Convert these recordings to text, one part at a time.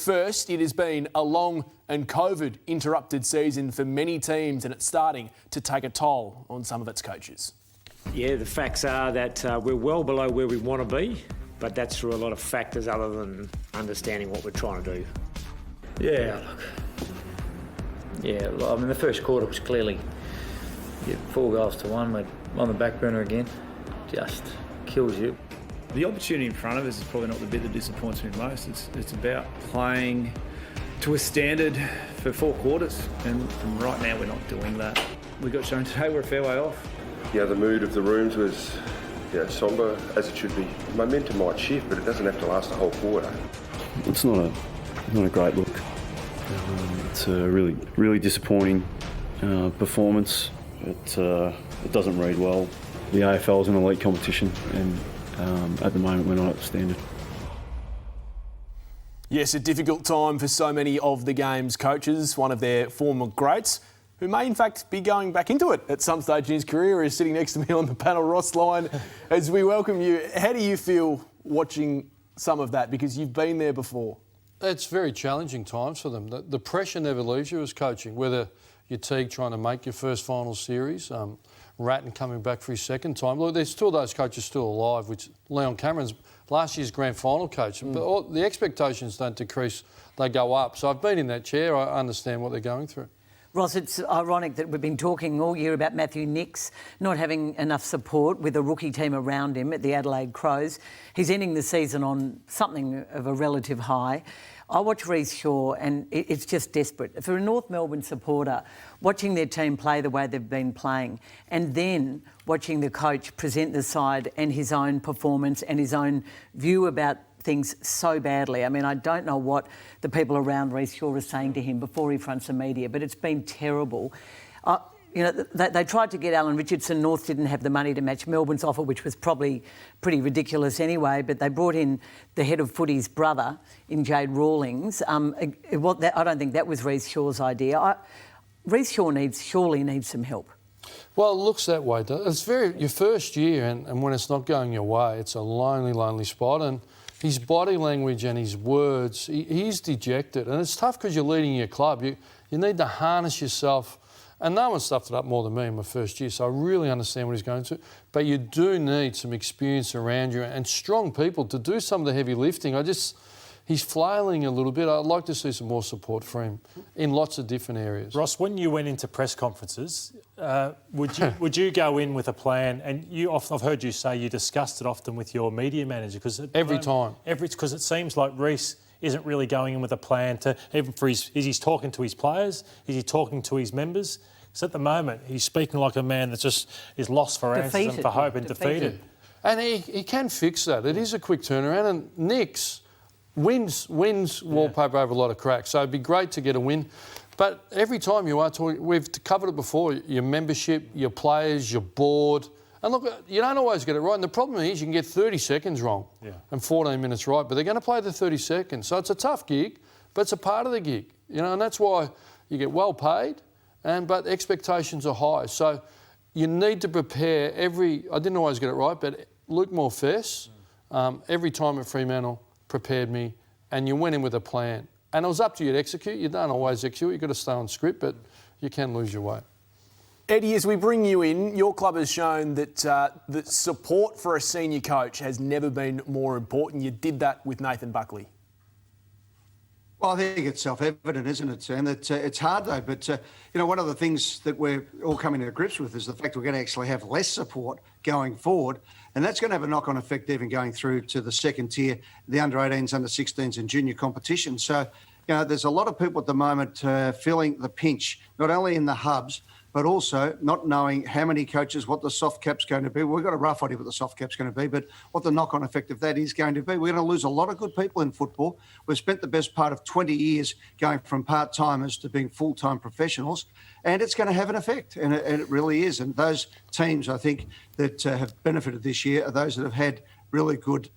first, it has been a long and COVID-interrupted season for many teams, and it's starting to take a toll on some of its coaches. Yeah, the facts are that we're well below where we want to be, but that's through a lot of factors other than understanding what we're trying to do. I mean, the first quarter was clearly 4-1. We're on the back burner again. Just kills you. The opportunity in front of us is probably not the bit that disappoints me most. It's about playing to a standard for 4 quarters, and right now we're not doing that. We got shown today we're a fair way off. Yeah, the mood of the rooms was sombre, as it should be. Momentum might shift, but it doesn't have to last a whole quarter. It's not a great look. It's a really disappointing performance. It doesn't read well. The AFL is an elite competition, and at the moment we're not at the standard. Yes, a difficult time for so many of the game's coaches. One of their former greats, who may in fact be going back into it at some stage in his career, is sitting next to me on the panel. Ross Lyon, as we welcome you, how do you feel watching some of that? Because you've been there before. It's very challenging times for them. The pressure never leaves you as coaching, whether you're Teague trying to make your first final series, Ratton coming back for his second time. Look, there's still those coaches still alive, which Leon Cameron's last year's grand final coach. But the expectations don't decrease, they go up. So I've been in that chair, I understand what they're going through. Ross, it's ironic that we've been talking all year about Matthew Nicks not having enough support with a rookie team around him at the Adelaide Crows. He's ending the season on something of a relative high. I watch Reece Shaw and it's just desperate. For a North Melbourne supporter, watching their team play the way they've been playing and then watching the coach present the side and his own performance and his own view about things so badly. I mean, I don't know what the people around Reece Shaw are saying to him before he fronts the media, but it's been terrible. They tried to get Alan Richardson. North didn't have the money to match Melbourne's offer, which was probably pretty ridiculous anyway, but they brought in the head of footy's brother in Jade Rawlings. I don't think that was Reece Shaw's idea. Reece Shaw surely needs some help. Well, it looks that way. It's your first year, and when it's not going your way, it's a lonely, lonely spot. And his body language and his words, he's dejected. And it's tough because you're leading your club. You need to harness yourself. And no one stuffed it up more than me in my first year, so I really understand what he's going through. But you do need some experience around you and strong people to do some of the heavy lifting. He's flailing a little bit. I'd like to see some more support for him in lots of different areas. Ross, when you went into press conferences, would you go in with a plan? And I've heard you say you discussed it often with your media manager. Every time. Because it seems like Reece isn't really going in with a plan to, even for is he talking to his players? Is he talking to his members? Because at the moment, he's speaking like a man that just is lost for answers and for hope and defeated. And he can fix that. It is a quick turnaround. And Nicks wins wallpaper over a lot of cracks. So it'd be great to get a win. But every time you are talking, we've covered it before, your membership, your players, your board. And look, you don't always get it right. And the problem is you can get 30 seconds wrong and 14 minutes right, but they're going to play the 30 seconds. So it's a tough gig, but it's a part of the gig, and that's why you get well paid, but expectations are high. So you need to prepare I didn't always get it right, but Luke Morfess, every time at Fremantle, prepared me, and you went in with a plan. And it was up to you to execute. You don't always execute. You've got to stay on script, but you can lose your way. Eddie, as we bring you in, your club has shown that that support for a senior coach has never been more important. You did that with Nathan Buckley. Well, I think it's self-evident, isn't it, Sam? That it's hard though. But one of the things that we're all coming to grips with is the fact we're going to actually have less support going forward, and that's going to have a knock-on effect even going through to the second tier, the under-18s, under-16s, and junior competition. So, there's a lot of people at the moment feeling the pinch, not only in the hubs, but also not knowing how many coaches, what the soft cap's going to be. We've got a rough idea what the soft cap's going to be, but what the knock-on effect of that is going to be. We're going to lose a lot of good people in football. We've spent the best part of 20 years going from part-timers to being full-time professionals, and it's going to have an effect, and it really is. And those teams, I think, that have benefited this year are those that have had really good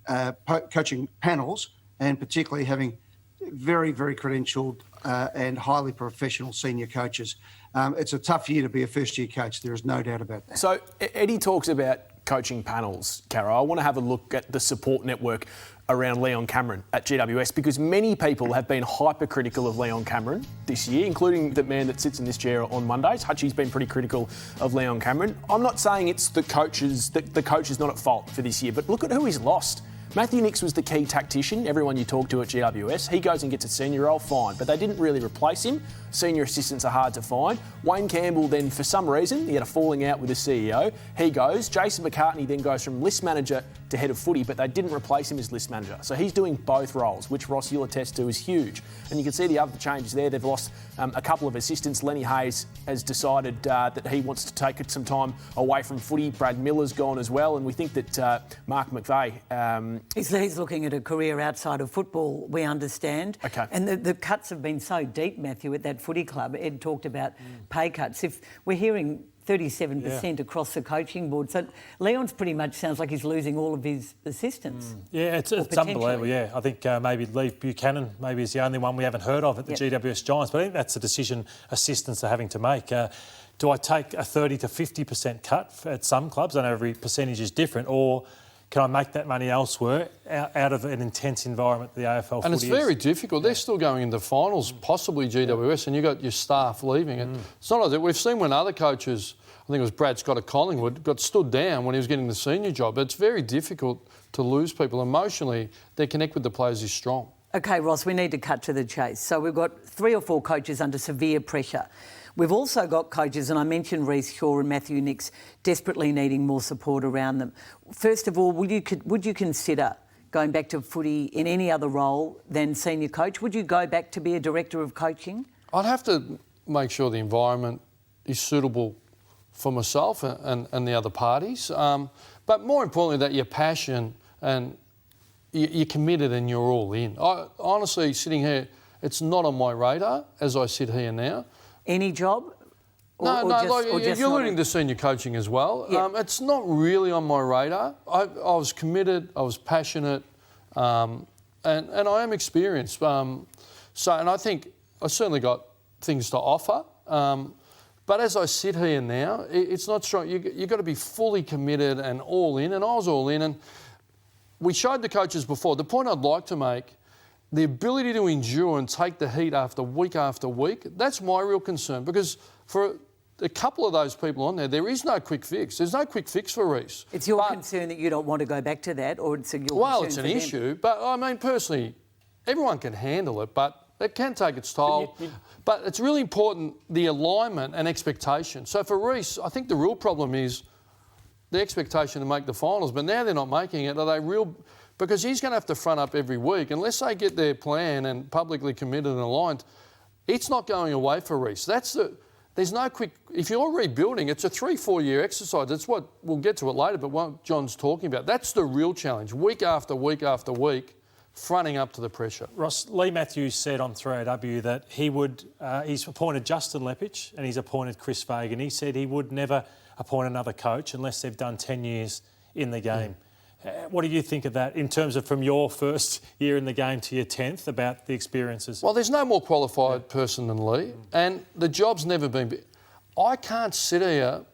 coaching panels, and particularly having very, very credentialed and highly professional senior coaches. It's a tough year to be a first-year coach. There is no doubt about that. So Eddie talks about coaching panels, Caro. I want to have a look at the support network around Leon Cameron at GWS, because many people have been hypercritical of Leon Cameron this year, including the man that sits in this chair on Mondays. Hutchie's been pretty critical of Leon Cameron. I'm not saying it's the coaches, the coach is not at fault for this year, but look at who he's lost. Matthew Nicks was the key tactician, everyone you talk to at GWS. He goes and gets a senior role, fine, but they didn't really replace him. Senior assistants are hard to find. Wayne Campbell then, for some reason, he had a falling out with the CEO. He goes. Jason McCartney then goes from list manager to head of footy, but they didn't replace him as list manager. So he's doing both roles, which Ross, you'll attest to, is huge. And you can see the other changes there. They've lost a couple of assistants. Lenny Hayes has decided that he wants to take some time away from footy. Brad Miller's gone as well. And we think that Mark McVeigh... He's looking at a career outside of football, we understand. Okay. And the cuts have been so deep, Matthew, at that footy club. Ed talked about pay cuts. If we're hearing 37% across the coaching board, so Leon's pretty much sounds like he's losing all of his assistants. Yeah, it's unbelievable, yeah. I think maybe Lee Buchanan maybe is the only one we haven't heard of at the GWS Giants, but I think that's a decision assistants are having to make. Do I take a 30 to 50% cut at some clubs? I know every percentage is different, or can I make that money elsewhere out of an intense environment the AFL and footy it's very difficult. They're still going into finals, possibly GWS, and you've got your staff leaving. It's not like that. We've seen when other coaches, I think it was Brad Scott at Collingwood, got stood down when he was getting the senior job. It's very difficult to lose people. Emotionally, their connect with the players is strong. OK, Ross, we need to cut to the chase. So we've got 3 or 4 coaches under severe pressure. We've also got coaches, and I mentioned Reece Shaw and Matthew Nicks, desperately needing more support around them. First of all, would you consider going back to footy in any other role than senior coach? Would you go back to be a director of coaching? I'd have to make sure the environment is suitable for myself and the other parties. But more importantly, that your passion and you're committed and you're all in. Honestly, sitting here, it's not on my radar as I sit here now. Any job? You're alluding to senior coaching as well. Yeah. It's not really on my radar. I was committed, I was passionate, and I am experienced. And I think I certainly got things to offer. But as I sit here now, it's not strong. You've got to be fully committed and all in, and I was all in. And we showed the coaches before. The point I'd like to make, the ability to endure and take the heat after week, that's my real concern, because for a couple of those people on there is no quick fix. There's no quick fix for Reece. It's your concern that you don't want to go back to that, or it's your concern? Well, it's an issue, but I mean, personally, everyone can handle it, but it can take its toll. But it's really important, the alignment and expectation. So for Reece, I think the real problem is the expectation to make the finals, but now they're not making it. Are they real? Because he's going to have to front up every week. Unless they get their plan and publicly committed and aligned, it's not going away for Reece. There's no quick... If you're rebuilding, it's a 3-4 year exercise. That's what... We'll get to it later, but what John's talking about. That's the real challenge. Week after week after week, fronting up to the pressure. Ross, Lee Matthews said on 3AW that he would... he's appointed Justin Lepage and he's appointed Chris Fagan. He said he would never appoint another coach unless they've done 10 years in the game. What do you think of that in terms of from your first year in the game to your 10th about the experiences? Well, there's no more qualified person than Lee, and the job's never been... I can't sit here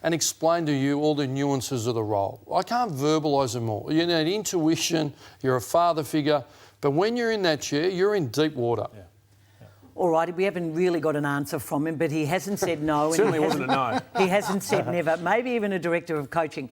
and explain to you all the nuances of the role. I can't verbalise them all. You need intuition, you're a father figure, but when you're in that chair, you're in deep water. Yeah. All right, we haven't really got an answer from him, but he hasn't said no. Certainly wasn't a no. He hasn't said never. Maybe even a director of coaching.